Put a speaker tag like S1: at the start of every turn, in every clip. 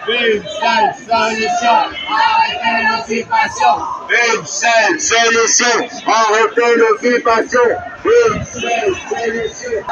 S1: Une seule solution, arrêter l'occupation. Une seule solution, arrêter l'occupation. Une seule solution.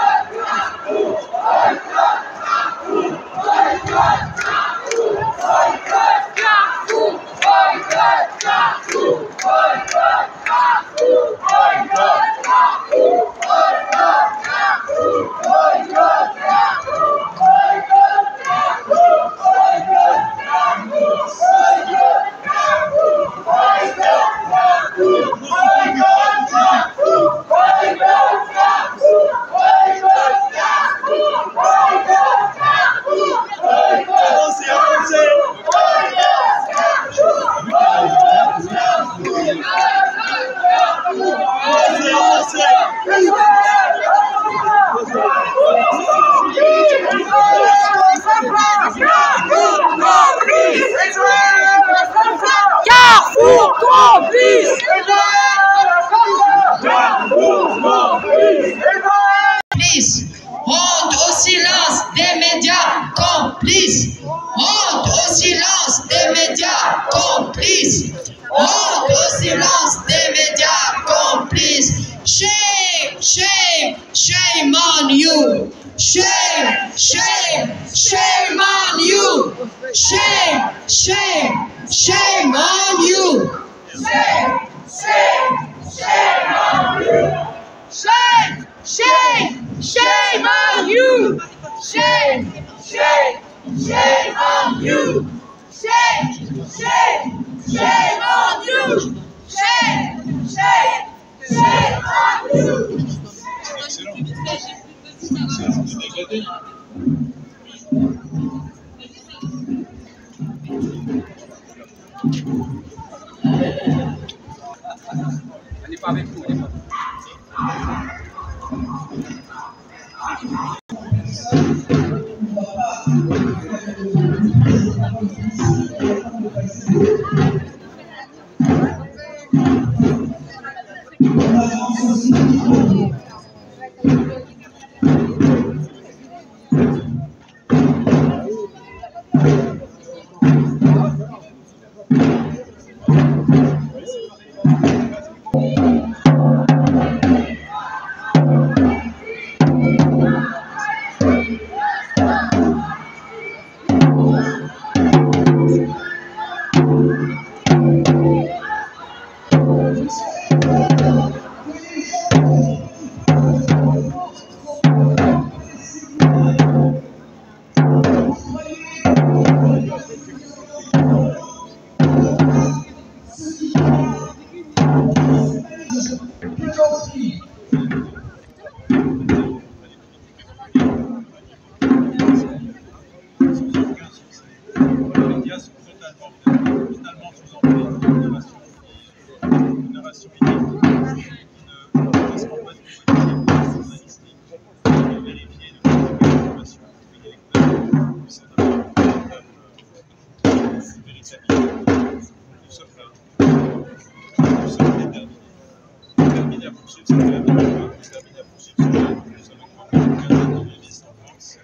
S2: Honte au silence des médias complices. Honte au silence des médias complices. Honte au silence des médias complices. Shame, shame, shame on you. Shame, shame, shame on you. Shame, shame, shame on you. Shame, shame, shame on you. Shame, shame, shame on you. Shame, shame, shame on you. Shame, shame, shame on you. Shame, shame, shame on you.
S3: Elle n'est pas avec vous, elle n'est pas.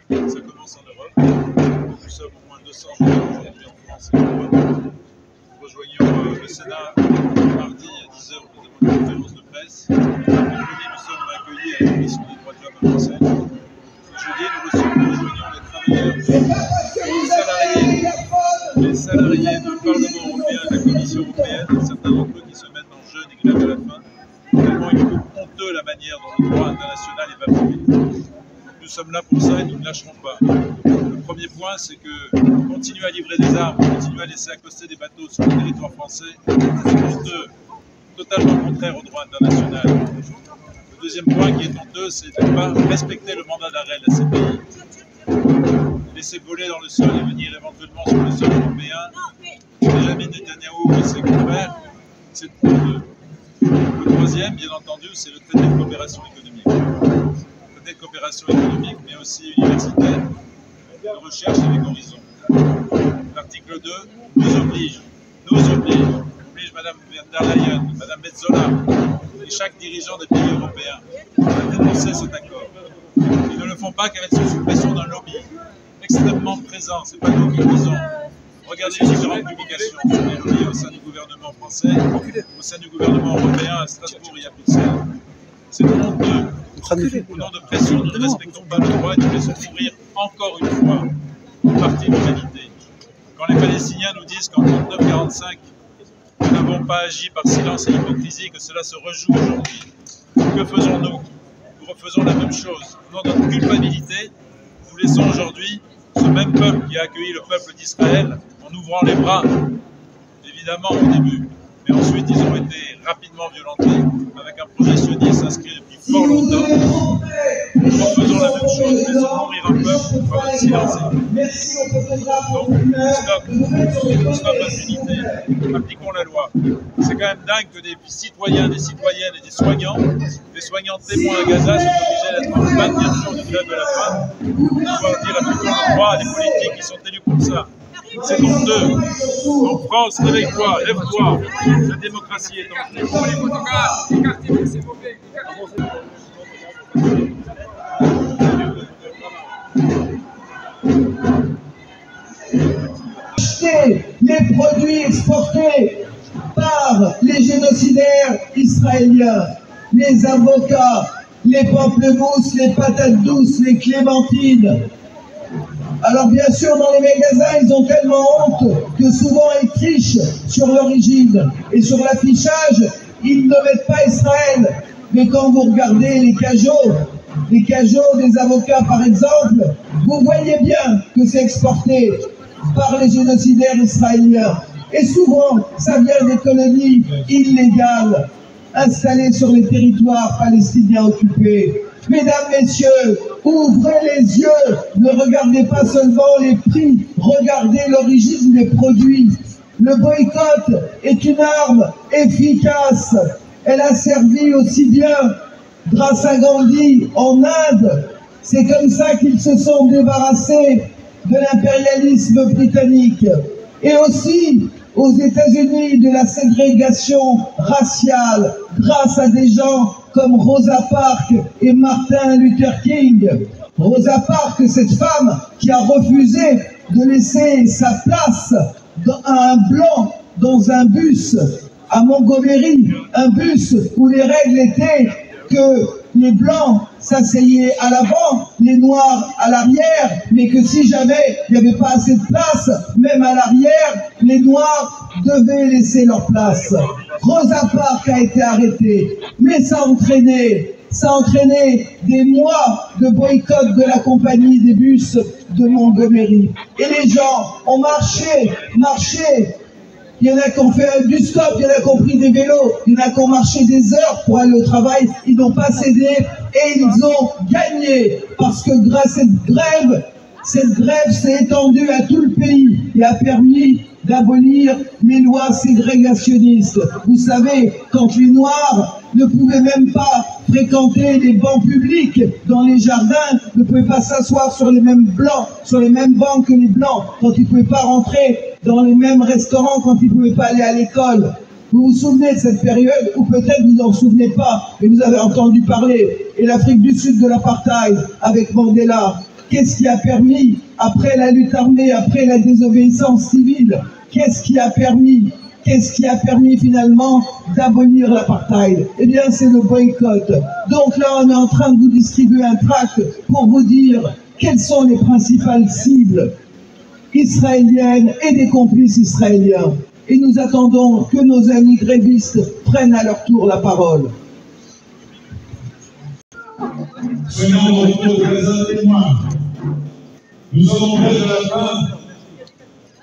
S3: Ça commence en Europe. Nous sommes au moins 200 aujourd'hui en France et en Europe. Nous rejoignons le Sénat mardi à 10h pour une conférence de presse. Mercredi, nous sommes accueillis à la Commission des droits de l'homme à Marseille. Jeudi, nous rejoignons les salariés du Parlement européen et de la Commission européenne, certains d'entre eux qui se mettent en jeûne et grève à la fin. Tellement il trouve honteux la manière dont le droit international est bafoué. Nous sommes là pour ça et nous ne lâcherons pas. Le premier point, c'est que continuer à livrer des armes, continuer à laisser accoster des bateaux sur le territoire français, c'est honteux, totalement contraire au droit international. Le deuxième point qui est honteux, c'est de ne pas respecter le mandat d'arrêt de la CPI. Laisser voler dans le sol et venir éventuellement sur le sol européen, Benjamin Netanyahou et ses confrères, c'est honteux. Le troisième, bien entendu, c'est le traité de coopération économique. Le traité de coopération économique, mais aussi universitaire, de recherche avec horizon. L'article 2 nous oblige Mme von der Leyen, Mme Metsola et chaque dirigeant des pays européens à dénoncer cet accord. Ils ne le font pas car ils sont sous pression d'un lobby extrêmement présents. Ce n'est pas nous qui le disons. Regardez les différentes publications sur les lobbies au sein du gouvernement français, au sein du gouvernement européen, à Strasbourg et à Bruxelles. C'est honteux. Au nom de pression, nous ne respectons pas le droit et nous laissons mourir encore une fois une partie de l'humanité. Quand les Palestiniens nous disent qu'en 1945, nous n'avons pas agi par silence et hypocrisie, que cela se rejoue aujourd'hui, que faisons-nous? Nous refaisons la même chose. Au nom de notre culpabilité, nous laissons aujourd'hui ce même peuple qui a accueilli le peuple d'Israël en ouvrant les bras, évidemment au début, mais ensuite ils ont été rapidement violentés avec un projet sioniste inscrit depuis fort longtemps. Nous faisons la même chose, nous laissons mourir un peuple par le silencier. Donc, stop l'impunité, appliquons la loi. C'est quand même dingue que des citoyens, des citoyennes et des soignants témoins à Gaza sont obligés d'être en 24 jours de grève de la faim pour pouvoir dire appliquons le droit à des politiques qui sont élus pour ça. C'est honteux. Donc France, réveille-toi, lève-toi. La démocratie est en jeu. Pour les photographes, écartez-vous, s'il vous plaît.
S4: Les produits exportés par les génocidaires israéliens, les avocats, les pamplemousses, les patates douces, les clémentines. Alors bien sûr, dans les magasins, ils ont tellement honte que souvent ils trichent sur l'origine. Et sur l'affichage, ils ne mettent pas Israël. Mais quand vous regardez les cajots des avocats par exemple, vous voyez bien que c'est exporté par les génocidaires israéliens. Et souvent, ça vient des colonies illégales installées sur les territoires palestiniens occupés. Mesdames, messieurs, ouvrez les yeux, ne regardez pas seulement les prix, regardez l'origine des produits. Le boycott est une arme efficace. Elle a servi aussi bien grâce à Gandhi en Inde. C'est comme ça qu'ils se sont débarrassés de l'impérialisme britannique. Et aussi aux États-Unis de la ségrégation raciale grâce à des gens comme Rosa Parks et Martin Luther King. Rosa Parks, cette femme qui a refusé de laisser sa place à un blanc dans un bus à Montgomery, un bus où les règles étaient que les blancs s'asseyaient à l'avant, les noirs à l'arrière, mais que si jamais il n'y avait pas assez de place, même à l'arrière, les noirs devaient laisser leur place. Rosa Parks a été arrêtée, mais ça a entraîné des mois de boycott de la compagnie des bus de Montgomery. Et les gens ont marché. Il y en a qui ont fait du stop, il y en a qui ont pris des vélos, il y en a qui ont marché des heures pour aller au travail, ils n'ont pas cédé et ils ont gagné. Parce que grâce à cette grève s'est étendue à tout le pays et a permis d'abolir les lois ségrégationnistes. Vous savez, quand les Noirs ne pouvaient même pas fréquenter les bancs publics dans les jardins, ne pouvaient pas s'asseoir sur les mêmes bancs que les Blancs, quand ils ne pouvaient pas rentrer dans les mêmes restaurants, quand ils ne pouvaient pas aller à l'école. Vous vous souvenez de cette période, ou peut-être vous n'en souvenez pas, mais vous avez entendu parler. Et l'Afrique du Sud de l'apartheid, avec Mandela, qu'est-ce qui a permis, après la lutte armée, après la désobéissance civile, qu'est-ce qui a permis finalement d'abolir l'apartheid? Eh bien, c'est le boycott. Donc là, on est en train de vous distribuer un tract pour vous dire quelles sont les principales cibles israéliennes et des complices israéliens. Et nous attendons que nos amis grévistes prennent à leur tour la parole.
S5: Soyons au retour de Gaza témoins. Nous avons fait de la faim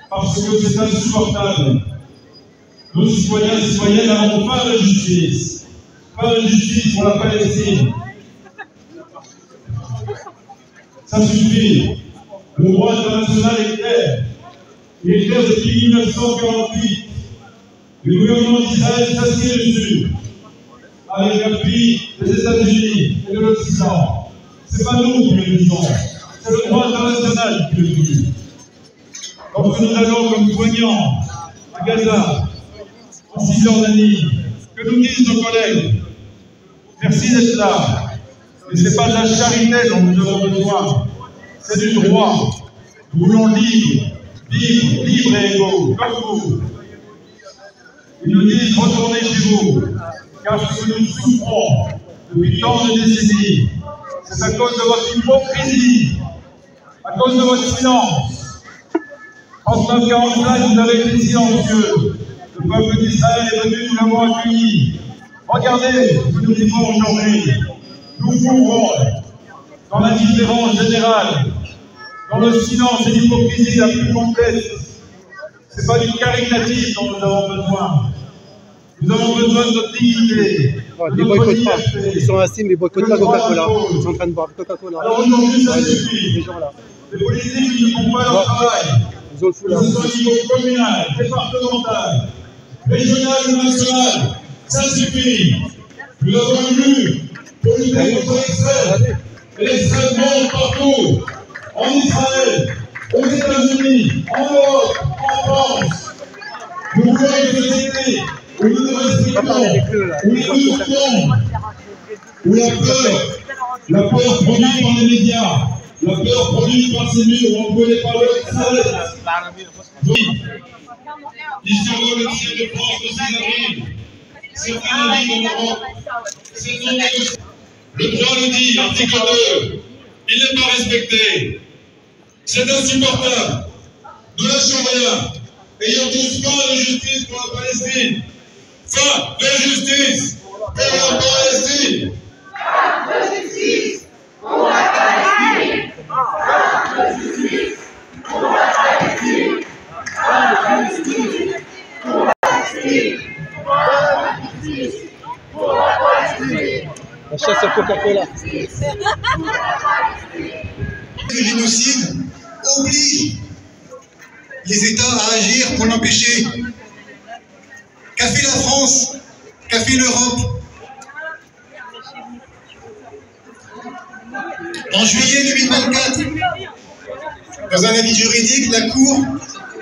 S5: parce que c'est insupportable. Nos citoyens et citoyennes n'avons pas de justice. Pas de justice pour la Palestine. Ça suffit. Le droit international est clair. Il est clair depuis 1948. Le gouvernement d'Israël s'assied dessus, avec l'appui des États-Unis et de l'Occident. Ce n'est pas nous qui le disons, c'est le droit international qui le dit. Lorsque nous allons comme soignants à Gaza, en Cisjordanie, que nous disent nos collègues, merci d'être là, mais ce n'est pas de la charité dont nous avons besoin, c'est du droit. Nous voulons libres et égaux, comme vous. Ils nous disent retournez chez vous, car ce que nous souffrons depuis tant de décennies, c'est à cause de votre hypocrisie, à cause de votre silence. 39-45, vous avez été silencieux. Le peuple d'Israël est venu, nous l'avons accueilli. Regardez ce que nous vivons aujourd'hui. Nous mourons dans l'indifférence générale, dans le silence et l'hypocrisie la plus complète. Ce n'est pas du caritatif dont nous avons besoin. Nous avons besoin de notre dignité.
S6: Ils boycottent pas. Ils sont assis, mais ils boycottent pas Coca-Cola. Ils sont en train de boire Coca-Cola.
S5: Alors aujourd'hui, ça suffit.
S6: Les gens là.
S5: Les politiques qui ne font pas leur travail.
S6: Ils ont le fou là.
S5: Que ce soit au niveau communal, départemental, régional ou national, ça suffit. Nous avons élu pour lutter contre l'extrême. Et l'extrême monte partout. En Israël, aux États-Unis, en Europe, en France. Nous voulons une société où nous nous respectons, où nous nous retrouvons, où la peur produite par les médias, la peur produite par ces murs où on ne connaît pas l'autre. L'histoire officielle de France aussi arrive. Certains arrivent en Europe. Le droit le dit, article 2, il n'est pas respecté. C'est insupportable. Nous lâchons rien. Ayons tous fin de justice pour la Palestine. Fin de justice pour la Palestine. Fin de justice pour la Palestine. Fin de justice pour la Palestine. Fin de justice pour la Palestine. Fin de justice pour la Palestine.
S6: La chasse à Coca-Cola.
S7: Le génocide oblige les États à agir pour l'empêcher. Qu'a fait la France? Qu'a fait l'Europe? En juillet 2024, dans un avis juridique, la Cour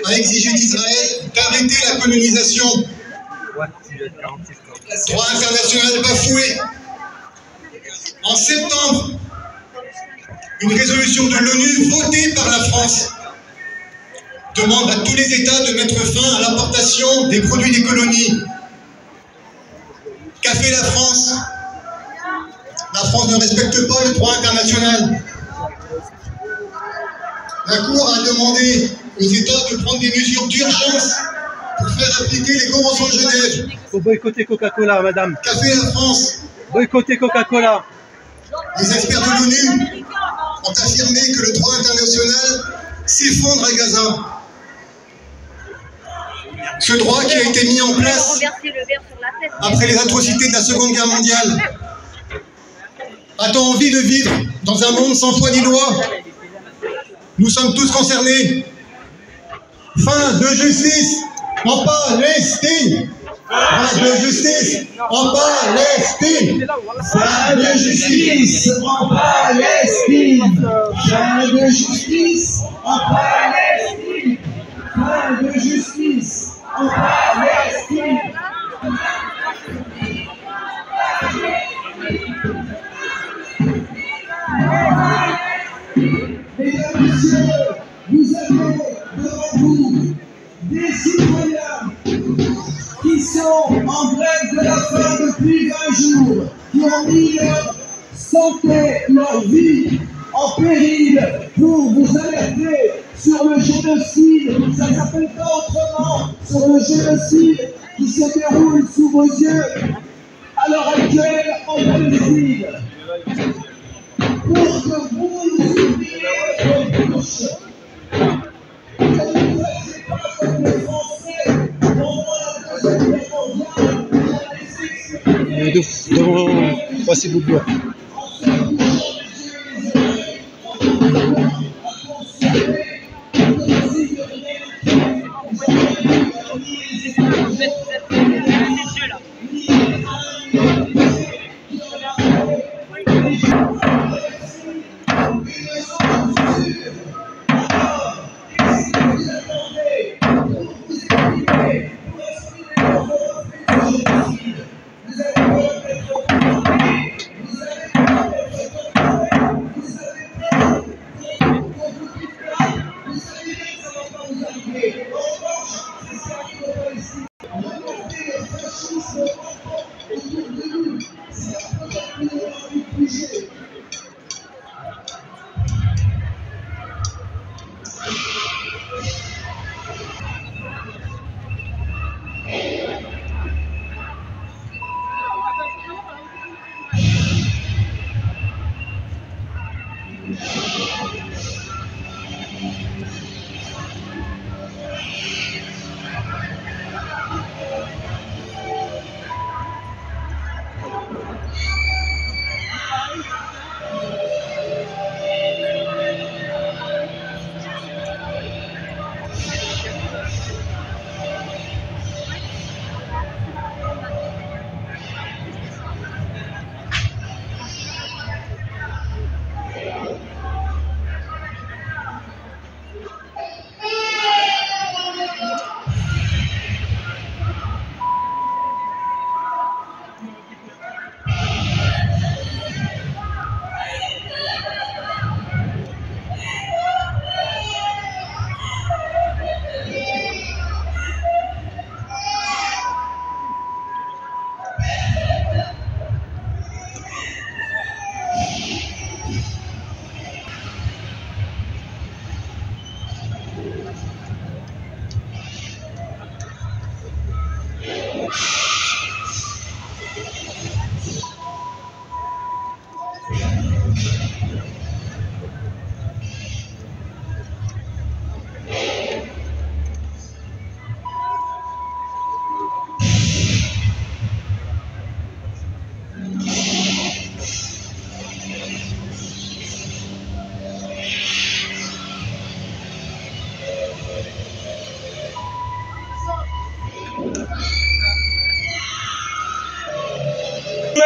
S7: a exigé d'Israël d'arrêter la colonisation. Droit international bafoué. En septembre, une résolution de l'ONU votée par la France demande à tous les États de mettre fin à l'importation des produits des colonies. Qu'a fait la France? La France ne respecte pas le droit international. La Cour a demandé aux États de prendre des mesures d'urgence pour faire appliquer les conventions de Genève.
S6: Il faut boycotter Coca-Cola, madame.
S7: Qu'a fait la France?
S6: Boycotter Coca-Cola.
S7: Les experts de l'ONU ont affirmé que le droit international s'effondre à Gaza. Ce droit qui a été mis en place après les atrocités de la Seconde Guerre mondiale. A-t-on envie de vivre dans un monde sans foi ni loi? Nous sommes tous concernés. Fin de justice en Palestine. Fin de justice en Palestine.
S4: Fin de justice en Palestine. Fin de justice en Palestine. Fin de justice en Palestine. Mesdames, Messieurs, vous avez devant vous des citoyens qui sont en grève de la faim depuis 20 jours, qui ont mis leur santé, leur vie en péril pour vous alerter sur le génocide. Ça ne s'appelle pas autrement, sur le génocide qui se déroule sous vos yeux à l'heure actuelle en Palestine. Pour que vous nous ouvriez vos bouches. Ne nous faites pas comme les Français pendant la Deuxième Guerre mondiale qui a laissé s'exprimer.
S6: Devant passer vous boire.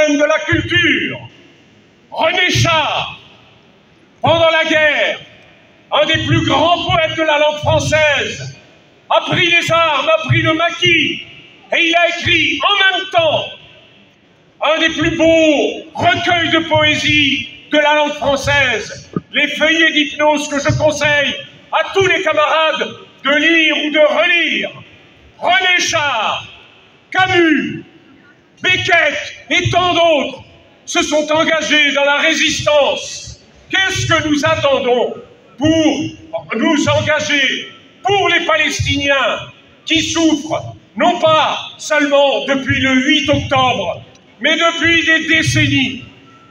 S8: domaine de la culture. René Char, pendant la guerre, un des plus grands poètes de la langue française, a pris les armes, a pris le maquis, et il a écrit en même temps un des plus beaux recueils de poésie de la langue française, les feuillets d'hypnose que je conseille à tous les camarades de lire ou de relire. René Char, Camus, Beckett et tant d'autres se sont engagés dans la résistance. Qu'est-ce que nous attendons pour nous engager pour les Palestiniens qui souffrent, non pas seulement depuis le 8 octobre, mais depuis des décennies?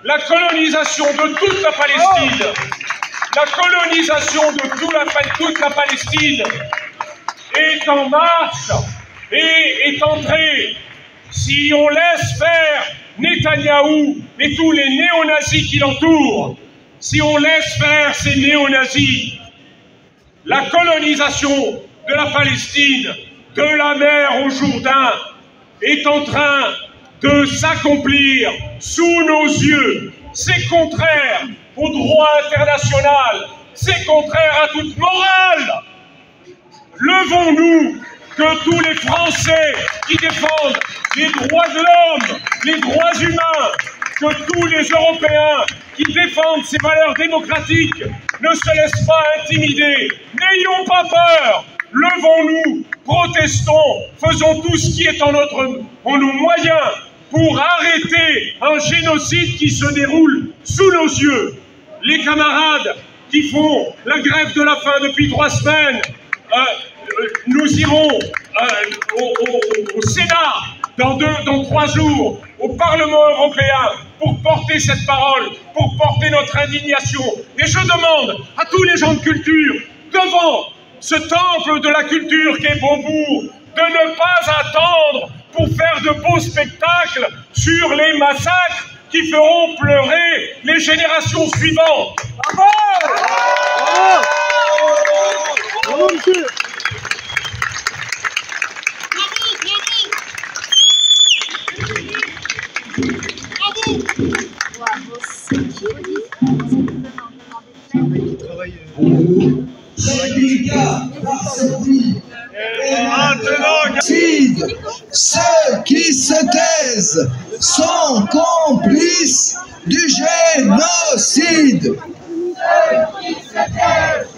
S8: La colonisation de toute la Palestine, la colonisation de toute la Palestine est en marche et est entrée. Si on laisse faire Netanyahou et tous les néo-nazis qui l'entourent, si on laisse faire ces néo-nazis, la colonisation de la Palestine, de la mer au Jourdain, est en train de s'accomplir sous nos yeux. C'est contraire au droit international, c'est contraire à toute morale. Levons-nous, que tous les Français qui défendent les droits de l'homme, les droits humains, que tous les Européens qui défendent ces valeurs démocratiques ne se laissent pas intimider. N'ayons pas peur. Levons-nous, protestons, faisons tout ce qui est en nos moyens pour arrêter un génocide qui se déroule sous nos yeux. Les camarades qui font la grève de la faim depuis 3 semaines, nous irons au Sénat dans 3 jours, au Parlement européen, pour porter cette parole, pour porter notre indignation. Et je demande à tous les gens de culture, devant ce temple de la culture qu'est Beaubourg, de ne pas attendre pour faire de beaux spectacles sur les massacres qui feront pleurer les générations suivantes. Bravo!
S6: Bravo, monsieur!
S4: Ceux qui se taisent sont complices du génocide. Ceux qui se taisent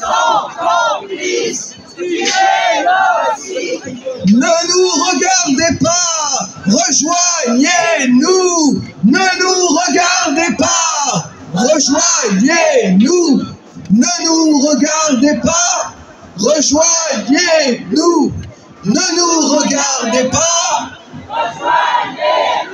S4: sont complices du génocide. Ne nous regardez pas, rejoignez-nous. Ne nous regardez pas, rejoignez-nous. Ne nous regardez pas, rejoignez-nous. Ne nous regardez pas, rejoignez-nous.